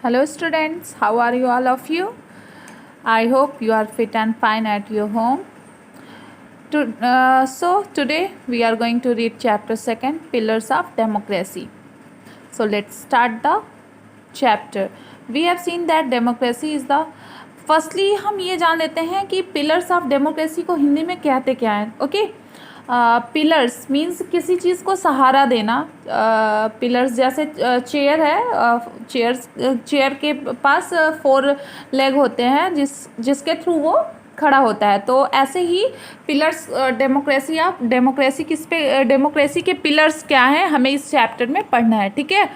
Hello students, how are you all of you? I hope you are fit and fine at your home. So today we are going to read chapter 2, Pillars of Democracy. So let's start the chapter. We have seen that democracy is the firstly हम ये जान लेते हैं कि pillars of democracy को हिंदी में कहते क्या हैं. ओके, पिलर्स मीन्स किसी चीज़ को सहारा देना. पिलर्स जैसे चेयर है, चेयर के पास 4 लेग होते हैं जिसके थ्रू वो खड़ा होता है. तो ऐसे ही पिलर्स डेमोक्रेसी डेमोक्रेसी के पिलर्स क्या हैं हमें इस चैप्टर में पढ़ना है. ठीक है,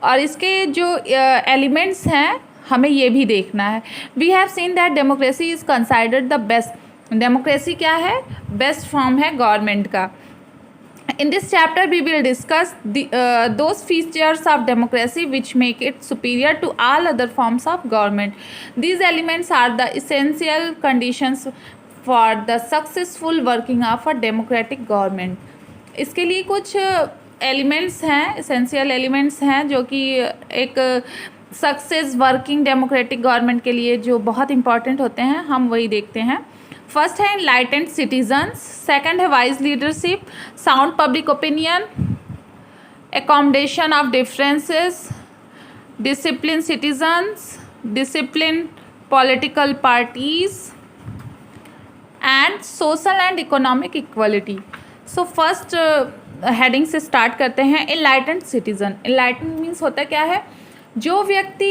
और इसके जो एलिमेंट्स हैं हमें ये भी देखना है. We have seen that democracy is considered the best. Democracy क्या है? बेस्ट फॉर्म है गवर्नमेंट का. In this chapter we will discuss those features of democracy which make it superior to all other forms of government. These elements are the essential conditions for the successful working of a democratic government. इसके लिए कुछ elements हैं, essential elements हैं जो कि एक success working democratic government के लिए जो बहुत इंपॉर्टेंट होते हैं, हम वही देखते हैं. फर्स्ट है इनलाइटेंड सिटीजन्स, सेकंड है wise leadership, sound public opinion, accommodation of differences, discipline citizens, discipline political parties and social and economic equality. So first heading से स्टार्ट करते हैं. Enlightened citizen. इनलाइटेंड मीन्स होता क्या है? जो व्यक्ति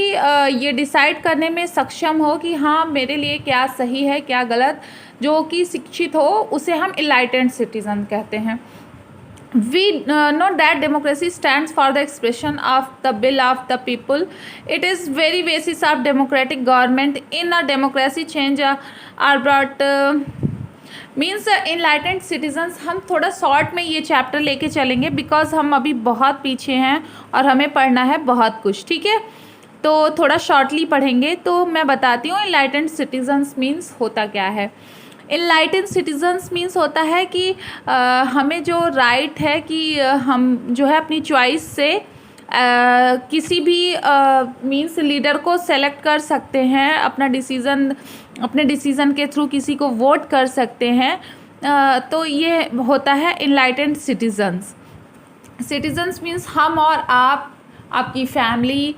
ये डिसाइड करने में सक्षम हो कि हाँ मेरे लिए क्या सही है क्या गलत, जो कि शिक्षित हो, उसे हम इनलाइटेंड सिटीजन कहते हैं. We know that democracy stands for the expression of the will of the people. It is very basis of democratic government. In a democracy change are brought means enlightened citizens. हम थोड़ा short में ये chapter लेके चलेंगे because हम अभी बहुत पीछे हैं और हमें पढ़ना है बहुत कुछ. ठीक है, तो थोड़ा शॉर्टली पढ़ेंगे. तो मैं बताती हूँ इनलाइटेंड सिटीजन्स मीन्स होता क्या है. इनलाइटेंड सिटीजन्स मीन्स होता है कि हमें जो राइट है कि हम जो है अपनी चॉइस से किसी भी मीन्स लीडर को सेलेक्ट कर सकते हैं, अपने डिसीज़न के थ्रू किसी को वोट कर सकते हैं. तो ये होता है इनलाइटेंड सिटीजन्स. सिटीजन्स मीन्स हम और आप, आपकी फैमिली,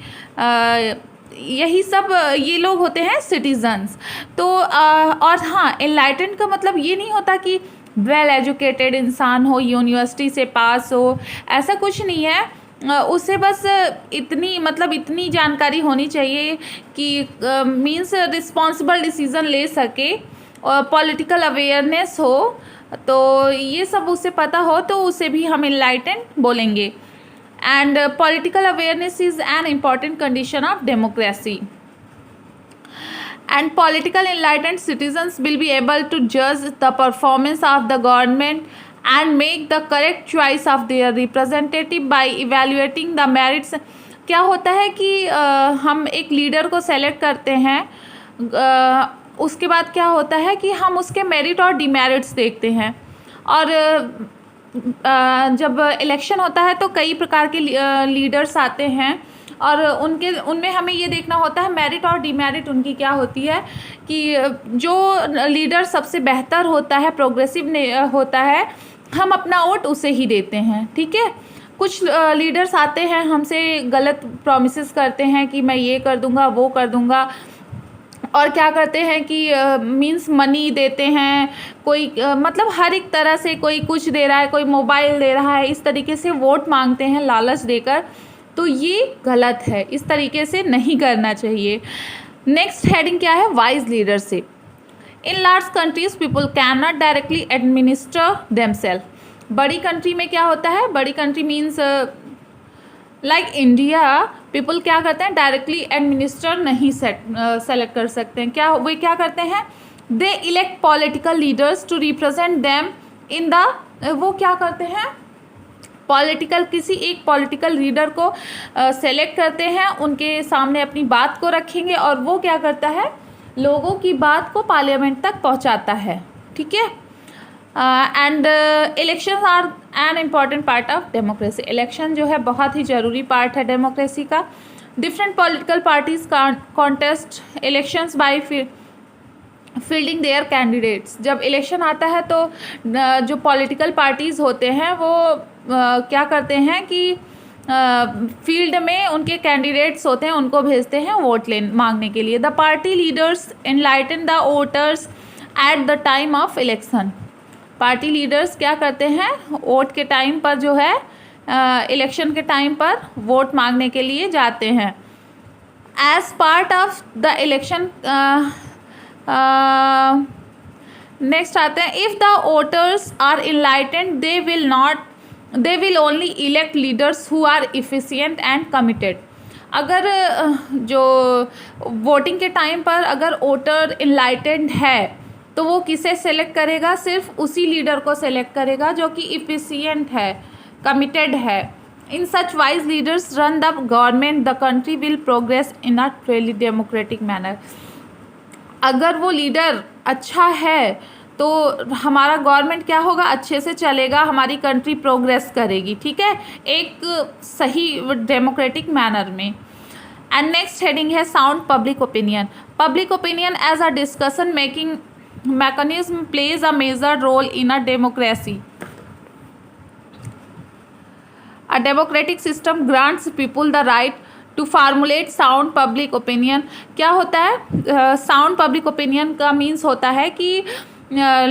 यही सब ये लोग होते हैं सिटीजन्स. तो और हाँ, इनलाइटेंड का मतलब ये नहीं होता कि वेल एजुकेटेड इंसान हो, यूनिवर्सिटी से पास हो, ऐसा कुछ नहीं है. उसे बस इतनी जानकारी होनी चाहिए कि मीन्स रिस्पॉन्सिबल डिसीज़न ले सके और पॉलिटिकल अवेयरनेस हो. तो ये सब उसे पता हो तो उसे भी हम इनलाइटेंड बोलेंगे. And political awareness is an important condition of democracy. And political enlightened citizens will be able to judge the performance of the government and make the correct choice of their representative by evaluating the merits. क्या होता है कि हम एक leader को select करते हैं, उसके बाद क्या होता है कि हम उसके मेरिट और डिमेरिट्स देखते हैं. और जब इलेक्शन होता है तो कई प्रकार के लीडर्स आते हैं और उनमें हमें ये देखना होता है मेरिट और डिमेरिट उनकी क्या होती है, कि जो लीडर सबसे बेहतर होता है, प्रोग्रेसिव होता है, हम अपना वोट उसे ही देते हैं. ठीक है, कुछ लीडर्स आते हैं हमसे गलत प्रॉमिसेस करते हैं कि मैं ये कर दूंगा वो कर दूंगा, और क्या करते हैं कि मीन्स मनी देते हैं, कोई मतलब हर एक तरह से, कोई कुछ दे रहा है, कोई मोबाइल दे रहा है, इस तरीके से वोट मांगते हैं लालच देकर. तो ये गलत है, इस तरीके से नहीं करना चाहिए. नेक्स्ट हेडिंग क्या है? Wise leadership. In large countries people can not directly administer themself. बड़ी कंट्री में क्या होता है? बड़ी country means like India, people क्या करते हैं? डायरेक्टली एडमिनिस्टर नहीं सेलेक्ट कर सकते हैं. वे क्या करते हैं? They elect political leaders to represent them in the. वो क्या करते हैं? किसी एक पॉलिटिकल लीडर को सेलेक्ट करते हैं, उनके सामने अपनी बात को रखेंगे और वो क्या करता है? लोगों की बात को पार्लियामेंट तक पहुंचाता है. ठीक है, and elections are an important part of democracy. Election जो है बहुत ही ज़रूरी पार्ट है डेमोक्रेसी का. Different political parties contest elections by fielding their candidates. जब इलेक्शन आता है तो जो पॉलिटिकल पार्टीज़ होते हैं वो क्या करते हैं कि फील्ड में उनके कैंडिडेट्स होते हैं उनको भेजते हैं वोट मांगने के लिए। The party leaders enlighten the voters at the time of election. Party leaders क्या करते हैं, वोट के टाइम पर जो है इलेक्शन के टाइम पर वोट मांगने के लिए जाते हैं। As part of the election next आते हैं, if the voters are enlightened they will only elect leaders who are efficient and committed. अगर जो वोटिंग के टाइम पर अगर वोटर इनलाइटेंड है तो वो किसे सेलेक्ट करेगा, सिर्फ उसी लीडर को सेलेक्ट करेगा जो कि इफिशिएंट है, कमिटेड है। In such wise leaders run the government, the country will progress in a truly democratic manner. अगर वो लीडर अच्छा है तो हमारा गवर्नमेंट क्या होगा, अच्छे से चलेगा, हमारी कंट्री प्रोग्रेस करेगी, ठीक है, एक सही डेमोक्रेटिक मैनर में। एंड नेक्स्ट हेडिंग है sound public opinion. Public opinion as a discussion making mechanism plays a major role in a democracy. A democratic system grants people the right to formulate sound public opinion. क्या होता है sound public opinion का means होता है कि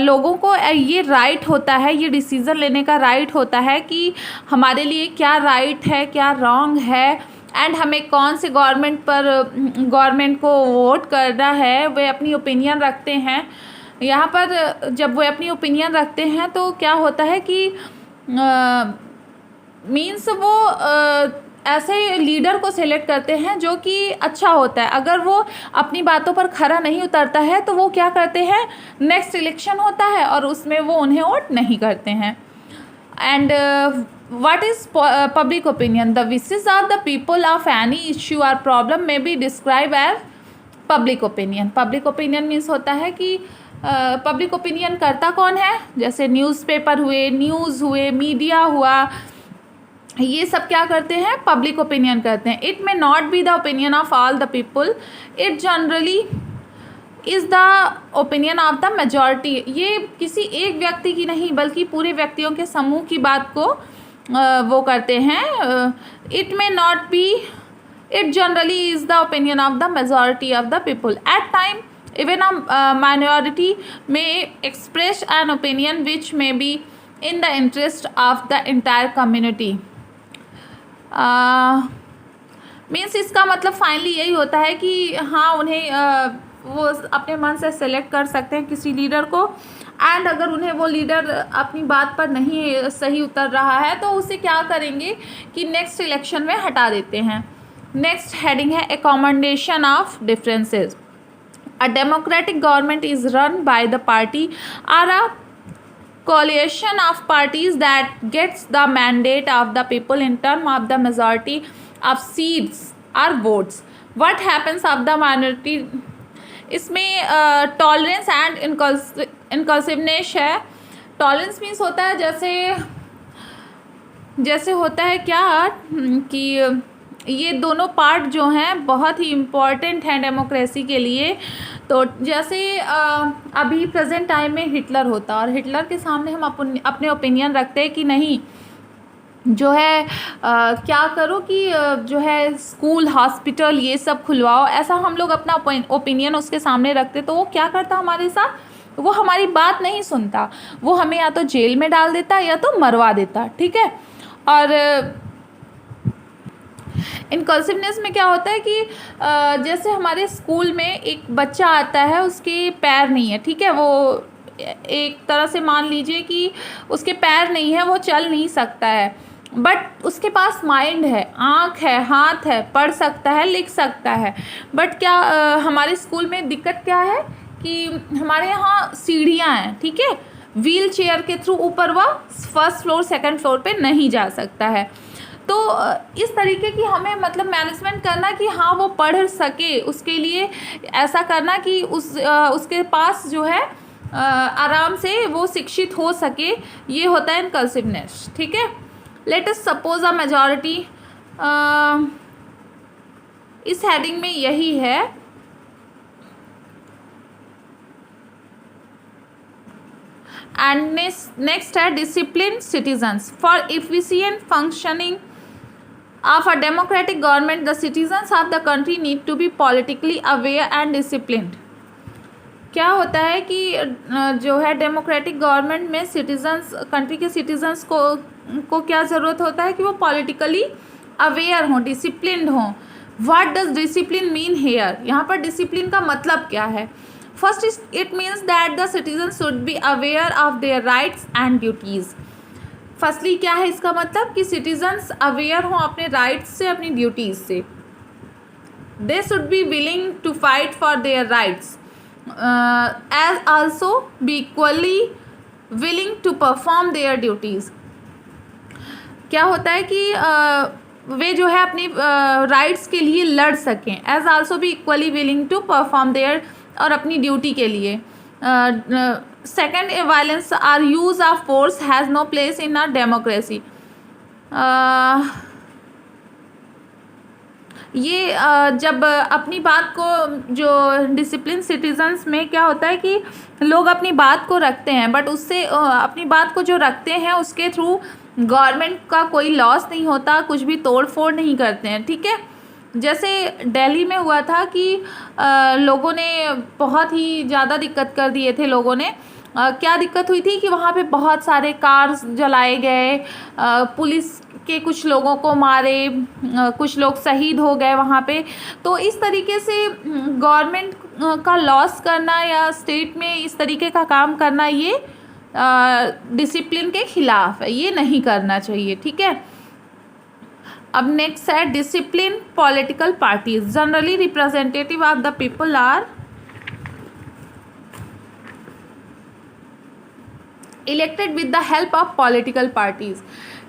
लोगों को ये राइट होता है, ये डिसीज़न लेने का राइट होता है कि हमारे लिए क्या राइट है, क्या रॉन्ग है, एंड हमें कौन से गवर्नमेंट को वोट करना है। वे अपनी ओपिनियन रखते हैं। यहाँ पर जब वो अपनी ओपिनियन रखते हैं तो क्या होता है कि मीन्स वो ऐसे लीडर को सिलेक्ट करते हैं जो कि अच्छा होता है। अगर वो अपनी बातों पर खरा नहीं उतरता है तो वो क्या करते हैं, नेक्स्ट इलेक्शन होता है और उसमें वो उन्हें वोट नहीं करते हैं। And what is public opinion? The wishes of the people of any issue or problem may be described as public opinion. Public opinion means होता है कि पब्लिक ओपिनियन करता कौन है, जैसे न्यूज़पेपर हुए, न्यूज़ हुए, मीडिया हुआ, ये सब क्या करते हैं, पब्लिक ओपिनियन करते हैं। It may not be the opinion of all the people, it generally is the opinion of the majority. ये किसी एक व्यक्ति की नहीं बल्कि पूरे व्यक्तियों के समूह की बात को वो करते हैं। It may not be, it generally is the opinion of the majority of the people. At time even a minority may express an opinion which may be in the interest of the entire community. Means इसका मतलब finally यही होता है कि हाँ उन्हें वो अपने मन से सेलेक्ट कर सकते हैं किसी लीडर को, एंड अगर उन्हें वो लीडर अपनी बात पर नहीं सही उतर रहा है तो उसे क्या करेंगे कि नेक्स्ट इलेक्शन में हटा देते हैं। नेक्स्ट हेडिंग है accommodation of differences. A democratic government is run by the party or a coalition of parties that gets the mandate of the people in terms of the majority of seats or votes. What happens of the minority? इसमें tolerance and इनकल्सिवनेस है। Tolerance means होता है जैसे होता है क्या कि ये दोनों पार्ट जो हैं बहुत ही इम्पॉर्टेंट हैं डेमोक्रेसी के लिए। तो जैसे अभी प्रेजेंट टाइम में हिटलर होता और हिटलर के सामने हम अपने ओपिनियन रखते हैं कि नहीं जो है क्या करो कि जो है स्कूल हॉस्पिटल ये सब खुलवाओ, ऐसा हम लोग अपना ओपिनियन उसके सामने रखते तो वो क्या करता हमारे साथ, वो हमारी बात नहीं सुनता, वो हमें या तो जेल में डाल देता या तो मरवा देता, ठीक है। और इनकल्सिवनेस में क्या होता है कि जैसे हमारे स्कूल में एक बच्चा आता है, उसके पैर नहीं है, ठीक है, वो एक तरह से मान लीजिए कि उसके पैर नहीं है, वो चल नहीं सकता है, बट उसके पास माइंड है, आँख है, हाथ है, पढ़ सकता है, लिख सकता है। बट क्या हमारे स्कूल में दिक्कत क्या है कि हमारे यहाँ सीढ़ियाँ हैं, ठीक है, व्हील चेयर के थ्रू ऊपर वह फर्स्ट फ्लोर सेकंड फ्लोर पे नहीं जा सकता है। तो इस तरीके की हमें मतलब मैनेजमेंट करना कि हाँ वो पढ़ सके, उसके लिए ऐसा करना कि उसके पास जो है आराम से वो शिक्षित हो सके, ये होता है इनकल्सिवनेस, ठीक है। Let us suppose a majority इस हेडिंग में यही है। एंड नेक्स्ट है discipline citizens. For efficient functioning of a democratic government, the citizens of the country need to be politically aware and disciplined। क्या होता है कि जो है डेमोक्रेटिक गवर्नमेंट में सिटीजन्स, कंट्री के सिटीजन्स को क्या ज़रूरत होता है कि वो पॉलिटिकली अवेयर हों, डिसिप्लिन्ड हों। What does discipline mean here? यहाँ पर डिसिप्लिन का मतलब क्या है? First it means that the citizen should be aware of their rights and duties. Firstly क्या है इसका मतलब कि सिटीजन्स अवेयर हों अपने राइट्स से, अपनी ड्यूटीज़ से। They should be willing to fight for their rights as also be equally willing to perform their duties. क्या होता है कि वे जो है अपनी राइट्स के लिए लड़ सकें, as also be equally willing to perform their, और अपनी ड्यूटी के लिए। Second, violence or use of force has no place in a democracy. ये जब अपनी बात को, जो डिसिप्लिन सिटीजन्स में क्या होता है कि लोग अपनी बात को रखते हैं, बट उससे अपनी बात को जो रखते हैं उसके थ्रू गवर्नमेंट का कोई लॉस नहीं होता, कुछ भी तोड़ फोड़ नहीं करते हैं, ठीक है। जैसे दिल्ली में हुआ था कि लोगों ने बहुत ही ज़्यादा दिक्कत कर दिए थे लोगों ने। क्या दिक्कत हुई थी कि वहाँ पे बहुत सारे कार्स जलाए गए, पुलिस के कुछ लोगों को मारे, कुछ लोग शहीद हो गए वहाँ पे। तो इस तरीके से गवर्नमेंट का लॉस करना या स्टेट में इस तरीके का काम करना, ये डिसिप्लिन के खिलाफ है, ये नहीं करना चाहिए, ठीक है। अब नेक्स्ट है discipline political parties. Generally representative of the people are elected with the help of political parties.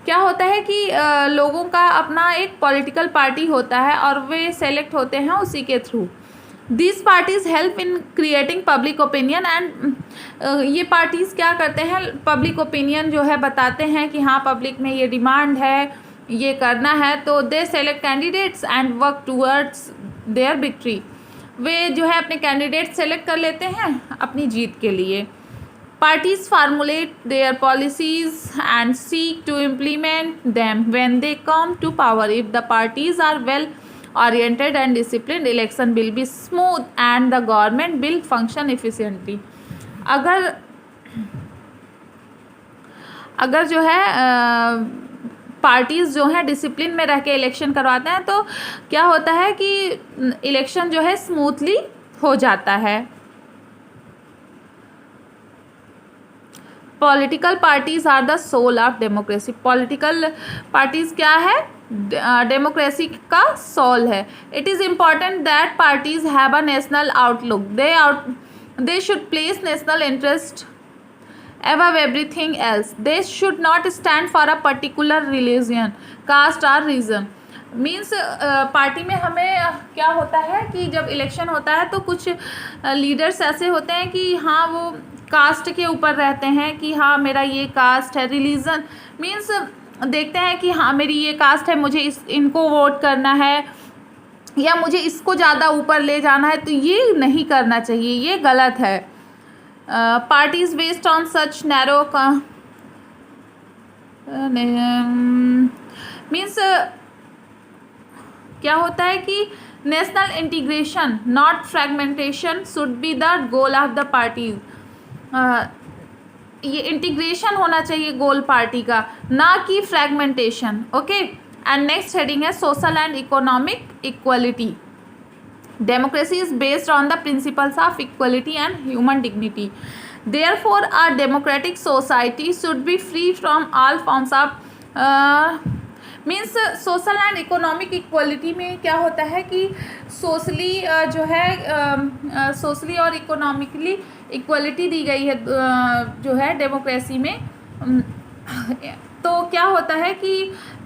क्या होता है कि लोगों का अपना एक पॉलिटिकल पार्टी होता है और वे सेलेक्ट होते हैं उसी के through. This parties help in creating public opinion and ये पार्टीज़ क्या करते हैं, पब्लिक ओपिनियन जो है बताते हैं कि हाँ पब्लिक में ये डिमांड है, ये करना है, तो they select candidates and work towards their victory. वे जो है अपने कैंडिडेट सेलेक्ट कर लेते हैं अपनी जीत के लिए। Parties formulate their policies and seek to implement them when they come to power. If the parties are well oriented and disciplined, election will be smooth and the government will function efficiently। अगर जो है parties जो हैं discipline में रह के election करवाते हैं तो क्या होता है कि इलेक्शन जो है स्मूथली हो जाता है। Political parties are the soul of democracy. Political parties क्या है, डेमोक्रेसी का सोल है। It is important that parties have a national outlook. They should place national interest above everything else. They should not stand for a particular religion, caste or region। Means party में हमें क्या होता है कि जब election होता है तो कुछ लीडर्स ऐसे होते हैं कि हाँ वो कास्ट के ऊपर रहते हैं कि हाँ मेरा ये कास्ट है। रिलीजन मीन्स देखते हैं कि हाँ मेरी ये कास्ट है, मुझे इनको वोट करना है या मुझे इसको ज़्यादा ऊपर ले जाना है, तो ये नहीं करना चाहिए, ये गलत है। Parties based on such narrow means क्या होता है कि national integration not fragmentation should be the goal of the parties. ये इंटीग्रेशन होना चाहिए गोल पार्टी का, ना कि fragmentation. Okay, and next heading है social and economic equality. Democracy is based on the principles of equality and human dignity. Therefore, a democratic society should be free from all forms of means social and economic equality में क्या होता है कि socially जो है socially और economically equality दी गई है जो है डेमोक्रेसी में। तो क्या होता है कि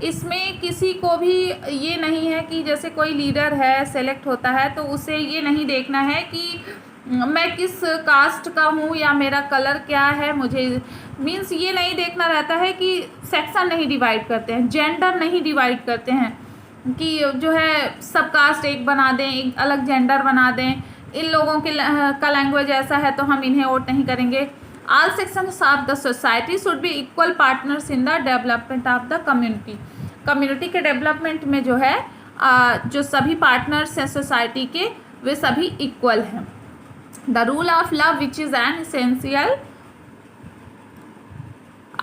इसमें किसी को भी ये नहीं है कि जैसे कोई लीडर है सेलेक्ट होता है तो उसे ये नहीं देखना है कि मैं किस कास्ट का हूँ या मेरा कलर क्या है, मुझे मीन्स ये नहीं देखना रहता है कि सेक्शन नहीं डिवाइड करते हैं, जेंडर नहीं डिवाइड करते हैं, कि जो है सब कास्ट एक बना दें, एक अलग जेंडर बना दें, इन लोगों के का लैंग्वेज ऐसा है तो हम इन्हें वोट नहीं करेंगे। All sections of the society should be equal partners in the development of the community. Community के डेवलपमेंट में जो है जो सभी पार्टनर्स हैं सोसाइटी के, वे सभी इक्वल हैं। The rule of love which is an essential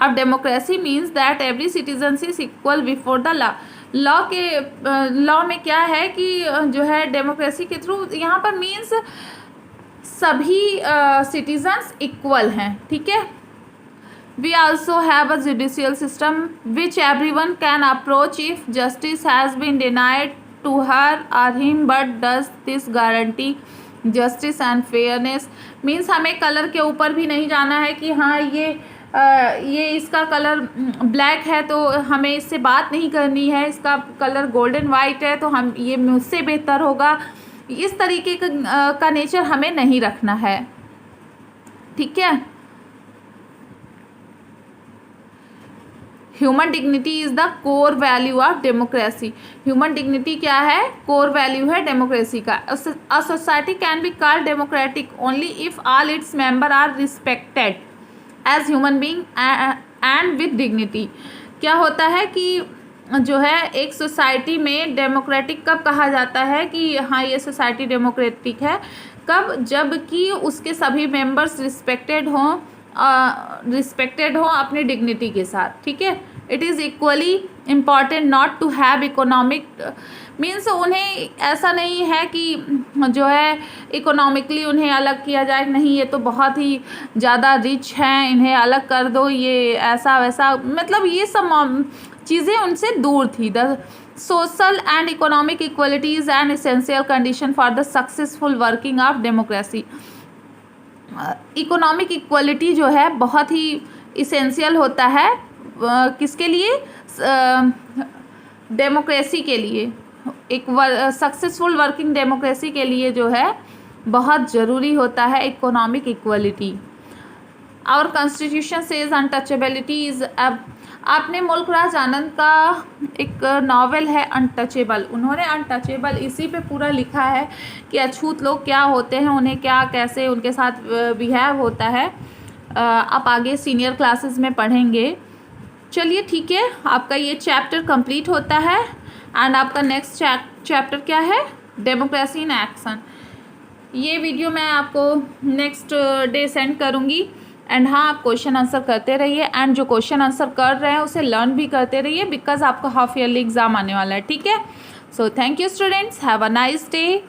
of democracy means that every citizen is equal before the law. Law में क्या है कि जो है डेमोक्रेसी के थ्रू यहाँ पर मीन्स सभी सिटीजन्स इक्वल हैं, ठीक है। We also have a judicial system which everyone can approach if justice has been denied to her और him, but does this guarantee justice and fairness. Means हमें colour के ऊपर भी नहीं जाना है कि हाँ ये इसका कलर ब्लैक है तो हमें इससे बात नहीं करनी है, इसका कलर गोल्डन वाइट है तो हम ये मुझसे बेहतर होगा, इस तरीके का नेचर हमें नहीं रखना है, ठीक है। Human dignity is the core value of democracy. Human dignity क्या है? कोर वैल्यू है डेमोक्रेसी का। A society can be called democratic only if all its member are respected as human being and with dignity. क्या होता है कि जो है एक सोसाइटी में डेमोक्रेटिक कब कहा जाता है कि हाँ ये सोसाइटी डेमोक्रेटिक है? कब? जब कि उसके सभी मेंबर्स रिस्पेक्टेड हों अपनी डिग्निटी के साथ, ठीक है। It is equally important not to have economic means उन्हें ऐसा नहीं है कि जो है इकोनॉमिकली उन्हें अलग किया जाए, नहीं ये तो बहुत ही ज़्यादा रिच हैं, इन्हें अलग कर दो, ये ऐसा वैसा, मतलब ये सब चीज़ें उनसे दूर थी। The social and economic equality is an essential condition for the successful working of democracy. Economic equality जो है बहुत ही इसेंशियल होता है किसके लिए? डेमोक्रेसी के लिए। एक सक्सेसफुल वर्किंग डेमोक्रेसी के लिए जो है बहुत ज़रूरी होता है economic equality. Our constitution says untouchability is अब आपने मुल्क राज आनंद का एक नावल है अनटचेबल, उन्होंने अनटचेबल इसी पे पूरा लिखा है कि अछूत लोग क्या होते हैं, उन्हें क्या कैसे उनके साथ बिहेव होता है। आप आगे सीनियर क्लासेस में पढ़ेंगे। चलिए ठीक है, आपका ये चैप्टर कंप्लीट होता है एंड आपका नेक्स्ट चैप्टर क्या है? Democracy in action. ये वीडियो मैं आपको नेक्स्ट डे सेंड करूँगी एंड हाँ आप क्वेश्चन आंसर करते रहिए एंड जो क्वेश्चन आंसर कर रहे हैं उसे लर्न भी करते रहिए बिकॉज आपका हाफ ईयरली एग्जाम आने वाला है, ठीक है। So thank you students, have a nice day.